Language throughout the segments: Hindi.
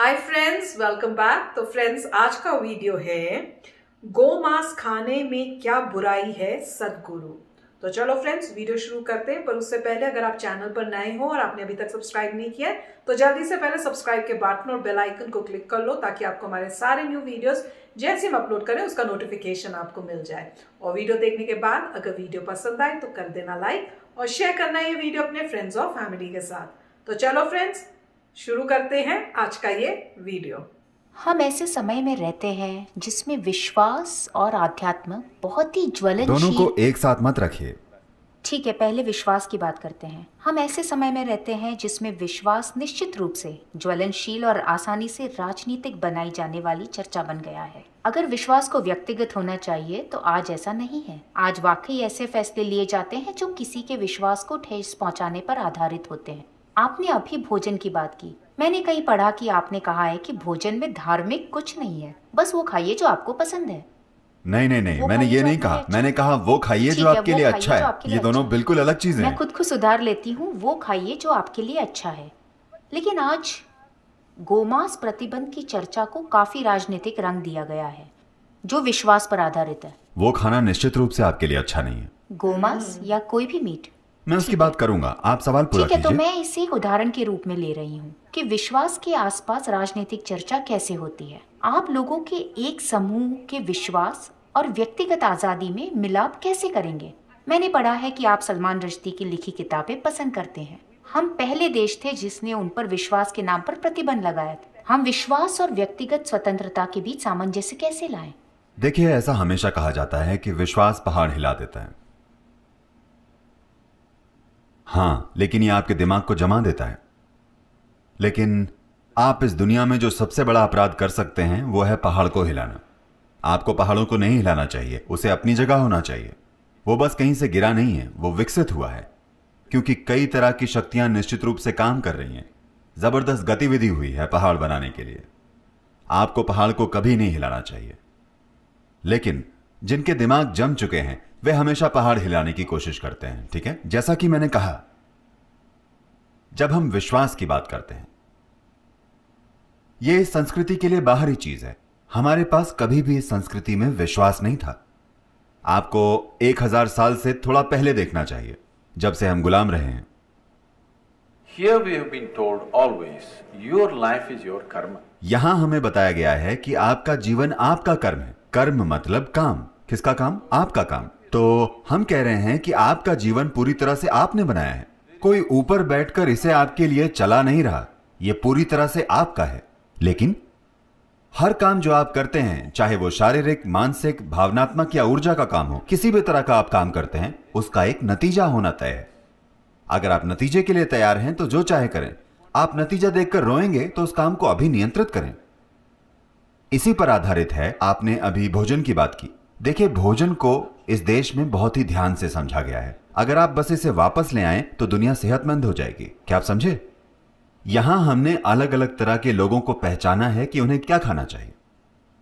Hi friends, welcome back. तो फ्रेंड्स, आज का वीडियो है गोमांस खाने में क्या बुराई है सदगुरु। तो चलो फ्रेंड्स, वीडियो शुरू करते हैं। पर उससे पहले अगर आप चैनल पर नए हो और आपने अभी तक सब्सक्राइब नहीं किया है तो जल्दी से पहले सब्सक्राइब के बटन और बेल आइकन को क्लिक कर लो, ताकि आपको हमारे सारे न्यू वीडियोस जैसे हम अपलोड करें उसका नोटिफिकेशन आपको मिल जाए। और वीडियो देखने के बाद अगर वीडियो पसंद आए तो कर देना लाइक और शेयर करना ये वीडियो अपने फ्रेंड्स और फैमिली के साथ। तो चलो फ्रेंड्स, शुरू करते हैं आज का ये वीडियो। हम ऐसे समय में रहते हैं जिसमें विश्वास और आध्यात्म बहुत ही ज्वलनशील। दोनों को एक साथ मत रखिए। ठीक है, पहले विश्वास की बात करते हैं। हम ऐसे समय में रहते हैं जिसमें विश्वास निश्चित रूप से ज्वलनशील और आसानी से राजनीतिक बनाई जाने वाली चर्चा बन गया है। अगर विश्वास को व्यक्तिगत होना चाहिए तो आज ऐसा नहीं है। आज वाकई ऐसे फैसले लिए जाते हैं जो किसी के विश्वास को ठेस पहुंचाने पर आधारित होते हैं। आपने अभी भोजन की बात की। मैंने कहीं पढ़ा कि आपने कहा है कि भोजन में धार्मिक कुछ नहीं है, बस वो खाइए जो आपको पसंद है। नहीं, मैंने ये नहीं कहा। मैंने कहा वो खाइए जो आपके लिए अच्छा है। ये दोनों बिल्कुल अलग चीजें हैं। मैं खुद को सुधार लेती हूँ, वो खाइए जो आपके लिए अच्छा है। लेकिन आज गोमांस प्रतिबंध की चर्चा को काफी राजनीतिक रंग दिया गया है जो विश्वास पर आधारित है। वो खाना निश्चित रूप से आपके लिए अच्छा नहीं है। गोमांस या कोई भी मीट, मैं उसकी बात करूंगा। आप सवाल पूरा कीजिए। ठीक है, तो मैं इसे एक उदाहरण के रूप में ले रही हूँ कि विश्वास के आसपास राजनीतिक चर्चा कैसे होती है। आप लोगों के एक समूह के विश्वास और व्यक्तिगत आजादी में मिलाप कैसे करेंगे। मैंने पढ़ा है कि आप सलमान रश्दी की लिखी किताबें पसंद करते हैं। हम पहले देश थे जिसने उन पर विश्वास के नाम पर प्रतिबंध लगाया था। हम विश्वास और व्यक्तिगत स्वतंत्रता के बीच सामंजस्य कैसे लाएं? देखिए, ऐसा हमेशा कहा जाता है कि विश्वास पहाड़ हिला देता है। हाँ, लेकिन ये आपके दिमाग को जमा देता है। लेकिन आप इस दुनिया में जो सबसे बड़ा अपराध कर सकते हैं वो है पहाड़ को हिलाना। आपको पहाड़ों को नहीं हिलाना चाहिए, उसे अपनी जगह होना चाहिए। वो बस कहीं से गिरा नहीं है, वो विकसित हुआ है, क्योंकि कई तरह की शक्तियां निश्चित रूप से काम कर रही हैं। जबरदस्त गतिविधि हुई है पहाड़ बनाने के लिए। आपको पहाड़ को कभी नहीं हिलाना चाहिए। लेकिन जिनके दिमाग जम चुके हैं वे हमेशा पहाड़ हिलाने की कोशिश करते हैं। ठीक है, जैसा कि मैंने कहा, जब हम विश्वास की बात करते हैं, यह इस संस्कृति के लिए बाहरी चीज है। हमारे पास कभी भी इस संस्कृति में विश्वास नहीं था। आपको 1000 साल से थोड़ा पहले देखना चाहिए, जब से हम गुलाम रहे हैं। Here we have been told always, your life is your karma. यहां हमें बताया गया है कि आपका जीवन आपका कर्म है। कर्म मतलब काम। किसका काम? आपका काम। तो हम कह रहे हैं कि आपका जीवन पूरी तरह से आपने बनाया है। कोई ऊपर बैठकर इसे आपके लिए चला नहीं रहा। यह पूरी तरह से आपका है। लेकिन हर काम जो आप करते हैं, चाहे वो शारीरिक, मानसिक, भावनात्मक या ऊर्जा का काम हो, किसी भी तरह का आप काम करते हैं, उसका एक नतीजा होना तय है। अगर आप नतीजे के लिए तैयार हैं तो जो चाहे करें। आप नतीजा देखकर रोएंगे तो उस काम को अभी नियंत्रित करें। इसी पर आधारित है। आपने अभी भोजन की बात की। देखिए, भोजन को इस देश में बहुत ही ध्यान से समझा गया है। अगर आप बस इसे वापस ले आएं तो दुनिया सेहतमंद हो जाएगी। क्या आप समझे? यहां हमने अलग अलग तरह के लोगों को पहचाना है कि उन्हें क्या खाना चाहिए।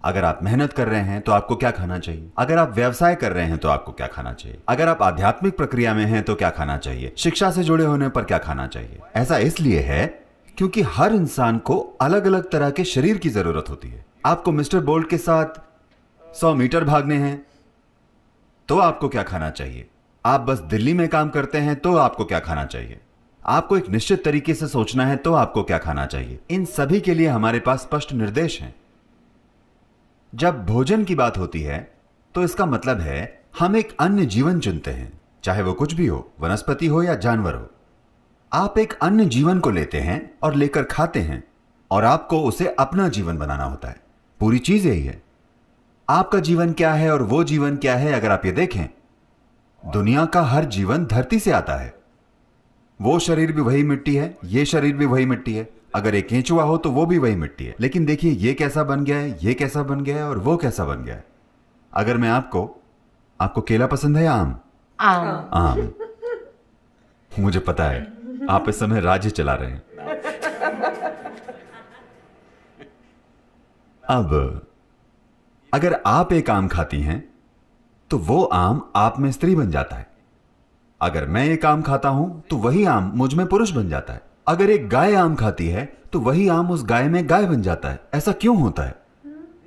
अगर आप मेहनत कर रहे हैं तो आपको क्या खाना चाहिए। अगर आप व्यवसाय कर रहे हैं तो आपको क्या खाना चाहिए। अगर आप आध्यात्मिक प्रक्रिया में हैं तो क्या खाना चाहिए। शिक्षा से जुड़े होने पर क्या खाना चाहिए। ऐसा इसलिए है क्योंकि हर इंसान को अलग अलग तरह के शरीर की जरूरत होती है। आपको मिस्टर बोल्ट के साथ 100 मीटर भागने हैं तो आपको क्या खाना चाहिए। आप बस दिल्ली में काम करते हैं तो आपको क्या खाना चाहिए। आपको एक निश्चित तरीके से सोचना है तो आपको क्या खाना चाहिए। इन सभी के लिए हमारे पास स्पष्ट निर्देश हैं। जब भोजन की बात होती है तो इसका मतलब है हम एक अन्य जीवन चुनते हैं, चाहे वो कुछ भी हो, वनस्पति हो या जानवर हो। आप एक अन्य जीवन को लेते हैं और लेकर खाते हैं और आपको उसे अपना जीवन बनाना होता है। पूरी चीज यही है। आपका जीवन क्या है और वो जीवन क्या है। अगर आप ये देखें, दुनिया का हर जीवन धरती से आता है। वो शरीर भी वही मिट्टी है, ये शरीर भी वही मिट्टी है। अगर एक केंचुआ हो तो वो भी वही मिट्टी है। लेकिन देखिए, ये कैसा बन गया है, ये कैसा बन गया है और वो कैसा बन गया है। अगर मैं आपको केला पसंद है या आम? आम। मुझे पता है आप इस समय राज्य चला रहे हैं। अब अगर आप एक आम खाती हैं तो वो आम आप में स्त्री बन जाता है। अगर मैं एक आम खाता हूं तो वही आम मुझ में पुरुष बन जाता है। अगर एक गाय आम खाती है तो वही आम उस गाय में गाय बन जाता है। ऐसा क्यों होता है?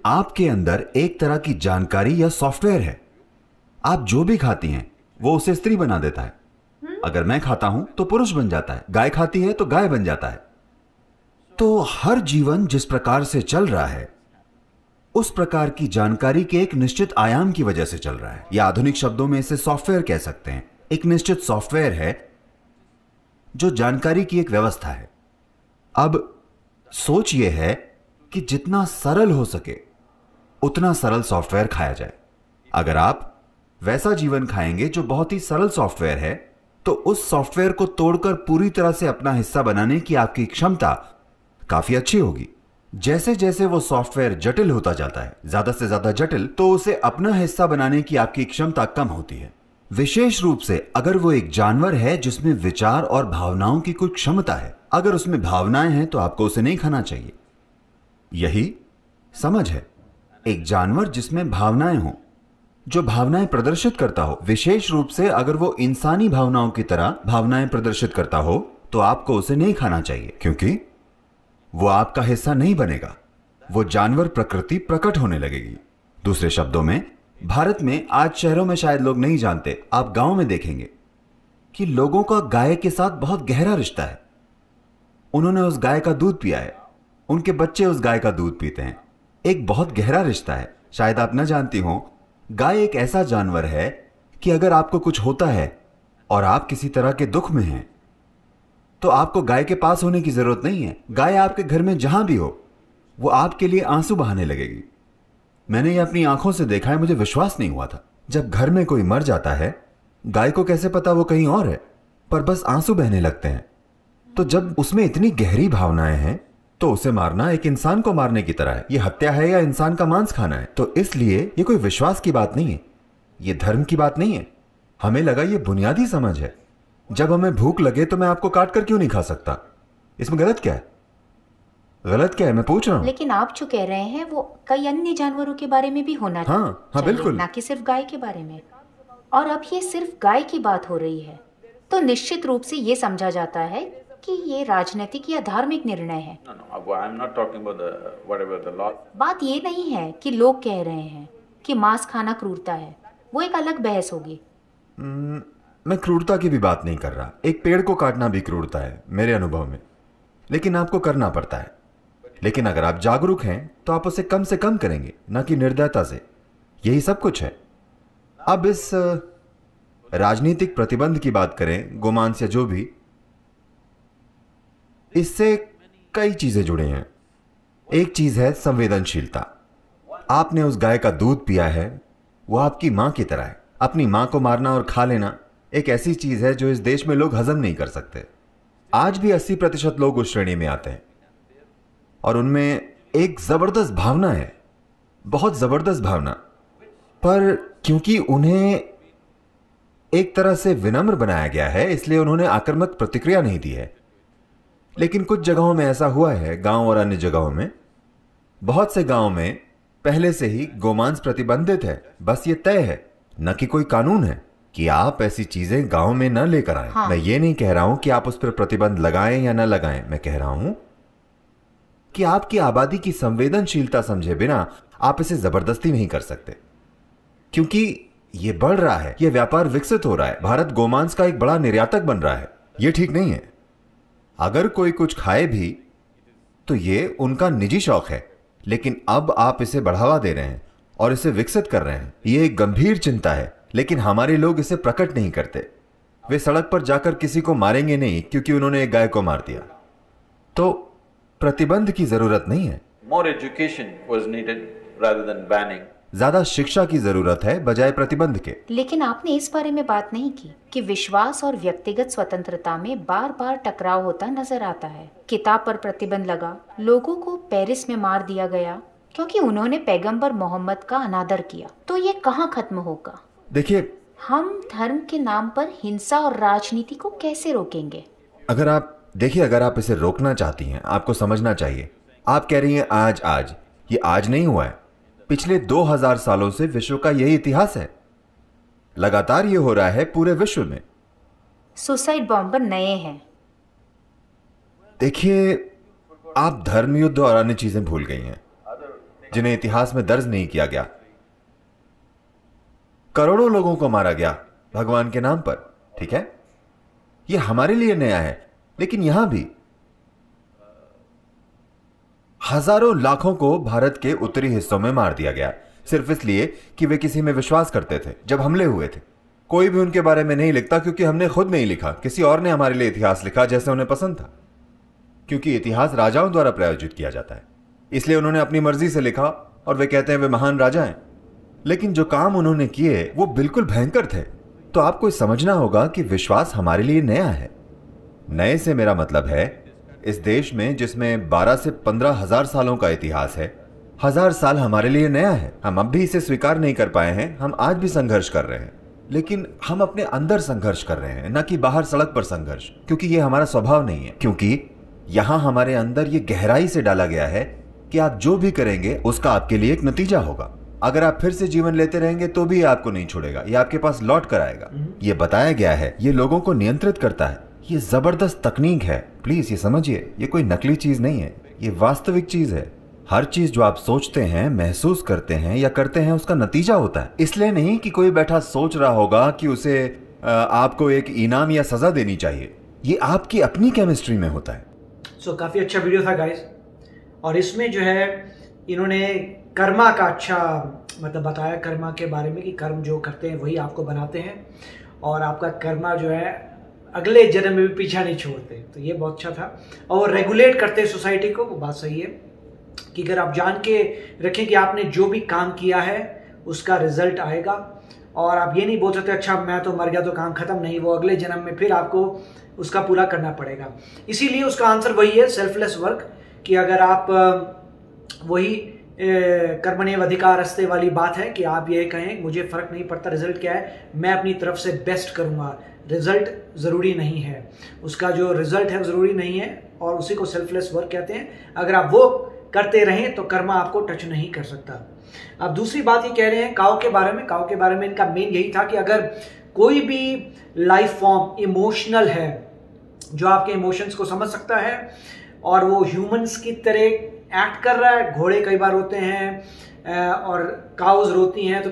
आपके अंदर एक तरह की जानकारी या सॉफ्टवेयर है। आप जो भी खाती हैं वो उसे स्त्री बना देता है। अगर मैं खाता हूं तो पुरुष बन जाता है, गाय खाती है तो गाय बन जाता है। तो हर जीवन जिस प्रकार से चल रहा है उस प्रकार की जानकारी के एक निश्चित आयाम की वजह से चल रहा है, या आधुनिक शब्दों में इसे सॉफ्टवेयर कह सकते हैं। एक निश्चित सॉफ्टवेयर है जो जानकारी की एक व्यवस्था है। अब सोच यह है कि जितना सरल हो सके उतना सरल सॉफ्टवेयर खाया जाए। अगर आप वैसा जीवन खाएंगे जो बहुत ही सरल सॉफ्टवेयर है तो उस सॉफ्टवेयर को तोड़कर पूरी तरह से अपना हिस्सा बनाने की आपकी क्षमता काफी अच्छी होगी। जैसे जैसे वो सॉफ्टवेयर जटिल होता जाता है, ज्यादा से ज्यादा जटिल, तो उसे अपना हिस्सा बनाने की आपकी क्षमता कम होती है। विशेष रूप से अगर वो एक जानवर है जिसमें विचार और भावनाओं की कुछ क्षमता है। अगर उसमें भावनाएं हैं तो आपको उसे नहीं खाना चाहिए। यही समझ है। एक जानवर जिसमें भावनाएं हों, जो भावनाएं प्रदर्शित करता हो, विशेष रूप से अगर वो इंसानी भावनाओं की तरह भावनाएं प्रदर्शित करता हो तो आपको उसे नहीं खाना चाहिए, क्योंकि वो आपका हिस्सा नहीं बनेगा। वो जानवर प्रकृति प्रकट होने लगेगी। दूसरे शब्दों में, भारत में आज शहरों में शायद लोग नहीं जानते, आप गांव में देखेंगे कि लोगों का गाय के साथ बहुत गहरा रिश्ता है। उन्होंने उस गाय का दूध पिया है, उनके बच्चे उस गाय का दूध पीते हैं। एक बहुत गहरा रिश्ता है। शायद आप न जानती हो, गाय एक ऐसा जानवर है कि अगर आपको कुछ होता है और आप किसी तरह के दुख में हैं तो आपको गाय के पास होने की जरूरत नहीं है। गाय आपके घर में जहां भी हो वो आपके लिए आंसू बहाने लगेगी। मैंने ये अपनी आंखों से देखा है, मुझे विश्वास नहीं हुआ था। जब घर में कोई मर जाता है, गाय को कैसे पता वो कहीं और है, पर बस आंसू बहने लगते हैं। तो जब उसमें इतनी गहरी भावनाएं हैं तो उसे मारना एक इंसान को मारने की तरह है। ये हत्या है या इंसान का मांस खाना है। तो इसलिए ये कोई विश्वास की बात नहीं है, ये धर्म की बात नहीं है। हमें लगा ये बुनियादी समझ है। जब हमें भूख लगे तो मैं आपको काट कर क्यों नहीं खा सकता? इसमें गलत क्या है? गलत क्या है, मैं पूछ रहा हूं। लेकिन आप जो कह रहे हैं वो कई अन्य जानवरों के बारे में भी होना हाँ बिल्कुल, ना कि सिर्फ गाय के बारे में। और अब ये सिर्फ गाय की बात हो रही है तो निश्चित रूप से ये समझा जाता है कि ये राजनीतिक या धार्मिक निर्णय है। बात ये नहीं है कि लोग कह रहे हैं कि मांस खाना क्रूरता है, वो एक अलग बहस होगी। मैं क्रूरता की भी बात नहीं कर रहा। एक पेड़ को काटना भी क्रूरता है मेरे अनुभव में, लेकिन आपको करना पड़ता है। लेकिन अगर आप जागरूक हैं तो आप उसे कम से कम करेंगे, ना कि निर्दयता से। यही सब कुछ है। अब इस राजनीतिक प्रतिबंध की बात करें, गोमांस या जो भी, इससे कई चीजें जुड़े हैं। एक चीज है संवेदनशीलता। आपने उस गाय का दूध पिया है, वो आपकी मां की तरह है। अपनी मां को मारना और खा लेना एक ऐसी चीज है जो इस देश में लोग हजम नहीं कर सकते। आज भी 80% लोग उस श्रेणी में आते हैं और उनमें एक जबरदस्त भावना है, बहुत जबरदस्त भावना। पर क्योंकि उन्हें एक तरह से विनम्र बनाया गया है इसलिए उन्होंने आक्रामक प्रतिक्रिया नहीं दी है। लेकिन कुछ जगहों में ऐसा हुआ है, गांव और अन्य जगहों में, बहुत से गांवों में पहले से ही गोमांस प्रतिबंधित है। बस ये तय है, न कि कोई कानून है कि आप ऐसी चीजें गांव में न लेकर आए। मैं ये नहीं कह रहा हूं कि आप उस पर प्रतिबंध लगाएं या न लगाएं। मैं कह रहा हूं कि आपकी आबादी की संवेदनशीलता समझे बिना आप इसे जबरदस्ती नहीं कर सकते, क्योंकि ये बढ़ रहा है, ये व्यापार विकसित हो रहा है। भारत गोमांस का एक बड़ा निर्यातक बन रहा है। ये ठीक नहीं है। अगर कोई कुछ खाए भी तो ये उनका निजी शौक है, लेकिन अब आप इसे बढ़ावा दे रहे हैं और इसे विकसित कर रहे हैं। ये एक गंभीर चिंता है, लेकिन हमारे लोग इसे प्रकट नहीं करते। वे सड़क पर जाकर किसी को मारेंगे नहीं क्योंकि उन्होंने एक गाय को मार दिया। तो प्रतिबंध की जरूरत नहीं है। More education was needed rather than banning. ज्यादा शिक्षा की जरूरत है बजाय प्रतिबंध के। लेकिन आपने इस बारे में बात नहीं की कि विश्वास और व्यक्तिगत स्वतंत्रता में बार बार टकराव होता नजर आता है। किताब पर प्रतिबंध लगा, लोगों को पेरिस में मार दिया गया क्योंकि उन्होंने पैगंबर मोहम्मद का अनादर किया। तो ये कहाँ खत्म होगा? देखिए, हम धर्म के नाम पर हिंसा और राजनीति को कैसे रोकेंगे? अगर आप इसे रोकना चाहती हैं, आपको समझना चाहिए। आप कह रही हैं आज, ये आज नहीं हुआ है। पिछले 2000 सालों से विश्व का यही इतिहास है। लगातार ये हो रहा है पूरे विश्व में। सुसाइड बॉम्बर नए हैं। देखिए, आप धर्म युद्ध और अन्य चीजें भूल गई हैं जिन्हें इतिहास में दर्ज नहीं किया गया। करोड़ों लोगों को मारा गया भगवान के नाम पर, ठीक है? यह हमारे लिए नया है, लेकिन यहां भी हजारों लाखों को भारत के उत्तरी हिस्सों में मार दिया गया सिर्फ इसलिए कि वे किसी में विश्वास करते थे। जब हमले हुए थे, कोई भी उनके बारे में नहीं लिखता, क्योंकि हमने खुद नहीं लिखा, किसी और ने हमारे लिए इतिहास लिखा जैसे उन्हें पसंद था। क्योंकि इतिहास राजाओं द्वारा प्रायोजित किया जाता है, इसलिए उन्होंने अपनी मर्जी से लिखा और वे कहते हैं वे महान राजा हैं। लेकिन जो काम उन्होंने किए वो बिल्कुल भयंकर थे। तो आपको समझना होगा कि विश्वास हमारे लिए नया है। नए से मेरा मतलब है इस देश में जिसमें 12 से 15 हजार सालों का इतिहास है, 1000 साल हमारे लिए नया है। हम अब भी इसे स्वीकार नहीं कर पाए हैं। हम आज भी संघर्ष कर रहे हैं, लेकिन हम अपने अंदर संघर्ष कर रहे हैं, न कि बाहर सड़क पर संघर्ष, क्योंकि ये हमारा स्वभाव नहीं है। क्योंकि यहां हमारे अंदर ये गहराई से डाला गया है कि आप जो भी करेंगे उसका आपके लिए एक नतीजा होगा। अगर आप फिर से जीवन लेते रहेंगे तो भी ये आपको नहीं छोड़ेगा, ये आपके पास लौट कर आएगा। ये बताया गया है, ये लोगों को नियंत्रित करता है। ये जबरदस्त तकनीक है, प्लीज ये समझिए। ये कोई नकली चीज नहीं है, ये वास्तविक चीज है। हर चीज जो आप सोचते हैं, महसूस करते हैं या करते हैं, उसका नतीजा होता है। इसलिए नहीं कि कोई बैठा सोच रहा होगा कि उसे आपको एक इनाम या सजा देनी चाहिए। ये आपकी अपनी केमिस्ट्री में होता है। काफी अच्छा वीडियो था गाइस, और इसमें जो है इन्होंने कर्मा का अच्छा मतलब बताया, कर्मा के बारे में कि कर्म जो करते हैं वही आपको बनाते हैं, और आपका कर्मा जो है अगले जन्म में भी पीछा नहीं छोड़ते। तो ये बहुत अच्छा था, और रेगुलेट करते हैं सोसाइटी को, वो बात सही है कि अगर आप जान के रखें कि आपने जो भी काम किया है उसका रिजल्ट आएगा, और आप ये नहीं बोल सकते अच्छा मैं तो मर गया तो काम खत्म। नहीं, वो अगले जन्म में फिर आपको उसका पूरा करना पड़ेगा। इसीलिए उसका आंसर वही है, सेल्फलेस वर्क, कि अगर आप वही कर्मण्येव अधिकारस्ते वाली बात है कि आप ये कहें मुझे फर्क नहीं पड़ता रिजल्ट क्या है, मैं अपनी तरफ से बेस्ट करूंगा। रिजल्ट ज़रूरी नहीं है, उसका जो रिजल्ट है वो ज़रूरी नहीं है, और उसी को सेल्फलेस वर्क कहते हैं। अगर आप वो करते रहें तो कर्मा आपको टच नहीं कर सकता। अब दूसरी बात ये कह रहे हैं काऊ के बारे में। काऊ के बारे में इनका मेन यही था कि अगर कोई भी लाइफ फॉर्म इमोशनल है, जो आपके इमोशंस को समझ सकता है और वो ह्यूमंस की तरह एक्ट कर रहा है, घोड़े कई बार रोते हैं और काउज रोती हैं, तो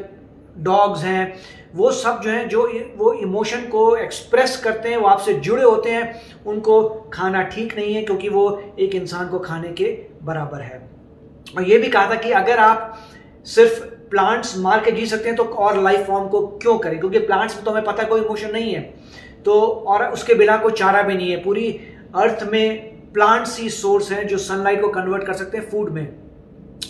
डॉग्स हैं, वो सब जो हैं जो वो इमोशन को एक्सप्रेस करते हैं, वो आपसे जुड़े होते हैं, उनको खाना ठीक नहीं है, क्योंकि वो एक इंसान को खाने के बराबर है। और ये भी कहा था कि अगर आप सिर्फ प्लांट्स मार के जी सकते हैं तो और लाइफ फॉर्म को क्यों करें, क्योंकि प्लांट्स में तो हमें पता है कोई इमोशन नहीं है, तो और उसके बिना कोई चारा भी नहीं है। पूरी अर्थ में प्लांट्स ही सोर्स हैं जो सनलाइट को कन्वर्ट कर सकते हैं फूड में,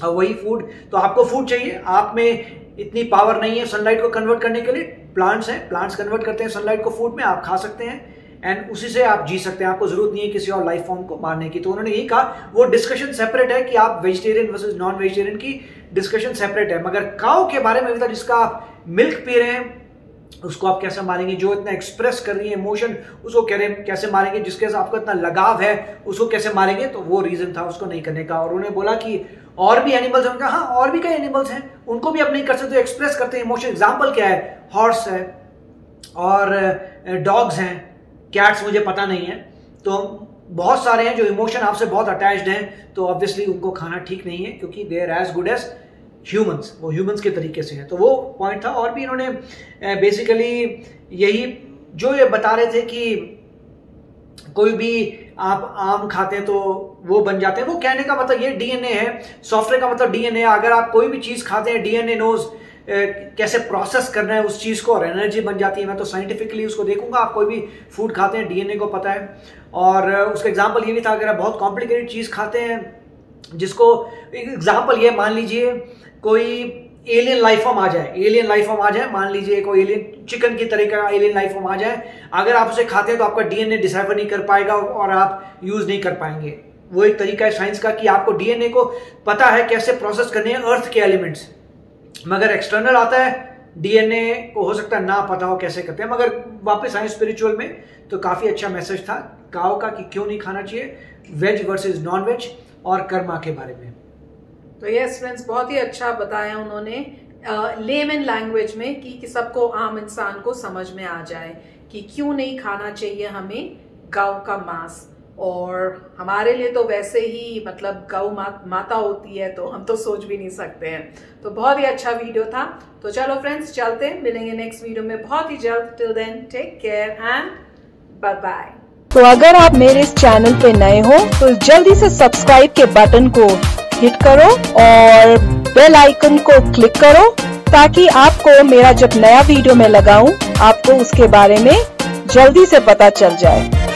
और वही फूड, तो आपको फूड चाहिए, आप में इतनी पावर नहीं है सनलाइट को कन्वर्ट करने के लिए, प्लांट्स हैं, प्लांट्स कन्वर्ट करते हैं सनलाइट को फूड में, आप खा सकते हैं एंड उसी से आप जी सकते हैं, आपको जरूरत नहीं है किसी और लाइफ फॉर्म को मारने की। तो उन्होंने यही कहा, वो डिस्कशन सेपरेट है कि आप वेजिटेरियन वर्सेस नॉन वेजिटेरियन की डिस्कशन सेपरेट है, मगर काऊ के बारे में भी था जिसका आप मिल्क पी रहे हैं उसको आप कैसे मारेंगे, जो इतना एक्सप्रेस कर रही है इमोशन उसको कह रहे हैं कैसे मारेंगे, जिसके साथ आपको इतना लगाव है उसको कैसे मारेंगे, तो वो रीजन था उसको नहीं करने का। और उन्होंने बोला कि और भी एनिमल्स हैं, हाँ और भी कई एनिमल्स हैं, उनको भी आप नहीं कर सकते, एक्सप्रेस करते हैं इमोशन। एग्जाम्पल क्या है, हॉर्स है और डॉग्स हैं, कैट्स मुझे पता नहीं है, तो बहुत सारे हैं जो इमोशन आपसे बहुत अटैच्ड हैं, तो ऑब्वियसली उनको खाना ठीक नहीं है, क्योंकि they are as good as humans, वो ह्यूमंस के तरीके से हैं। तो वो पॉइंट था। और भी इन्होंने बेसिकली यही जो ये बता रहे थे कि कोई भी आप आम खाते हैं तो वो बन जाते हैं, वो कहने का मतलब ये डीएनए है, सॉफ्टवेयर का मतलब डीएनए। अगर आप कोई भी चीज खाते हैं, डीएनए नोज कैसे प्रोसेस करना है उस चीज को, और एनर्जी बन जाती है। मैं तो साइंटिफिकली उसको देखूंगा, आप कोई भी फूड खाते हैं डीएनए को पता है। और उसका एग्जाम्पल ये भी था, अगर आप बहुत कॉम्प्लिकेटेड चीज खाते हैं, जिसको एग्जाम्पल ये मान लीजिए कोई एलियन लाइफ फॉर्म आ जाए, एलियन लाइफ फॉर्म आ जाए, मान लीजिए कोई एलियन चिकन की तरह का एलियन लाइफ फॉर्म आ जाए, अगर आप उसे खाते हैं तो आपका डीएनए डिसाइफर नहीं कर पाएगा और आप यूज नहीं कर पाएंगे। वो एक तरीका है साइंस का कि आपको डीएनए को पता है कैसे प्रोसेस करने हैं अर्थ के एलिमेंट्स, मगर एक्सटर्नल आता है डीएनए को हो सकता है ना पता हो कैसे करते हैं। मगर वापस आए स्पिरिचुअल में, तो काफी अच्छा मैसेज था काऊ का कि क्यों नहीं खाना चाहिए, वेज वर्सेस नॉन वेज, और कर्मा के बारे में। तो यस फ्रेंड्स, बहुत ही अच्छा बताया उन्होंने लेमन लैंग्वेज में कि सबको, आम इंसान को समझ में आ जाए कि क्यों नहीं खाना चाहिए हमें गाय का मांस। और हमारे लिए तो वैसे ही मतलब गौ माता होती है, तो हम तो सोच भी नहीं सकते हैं। तो बहुत ही अच्छा वीडियो था। तो चलो फ्रेंड्स, चलते हैं, मिलेंगे नेक्स्ट वीडियो में बहुत ही जल्द। Till then take care and bye bye. तो अगर आप मेरे इस चैनल पे नए हो तो जल्दी से सब्सक्राइब के बटन को हिट करो और बेल आइकन को क्लिक करो, ताकि आपको मेरा जब नया वीडियो मैं लगाऊं आपको उसके बारे में जल्दी से पता चल जाए।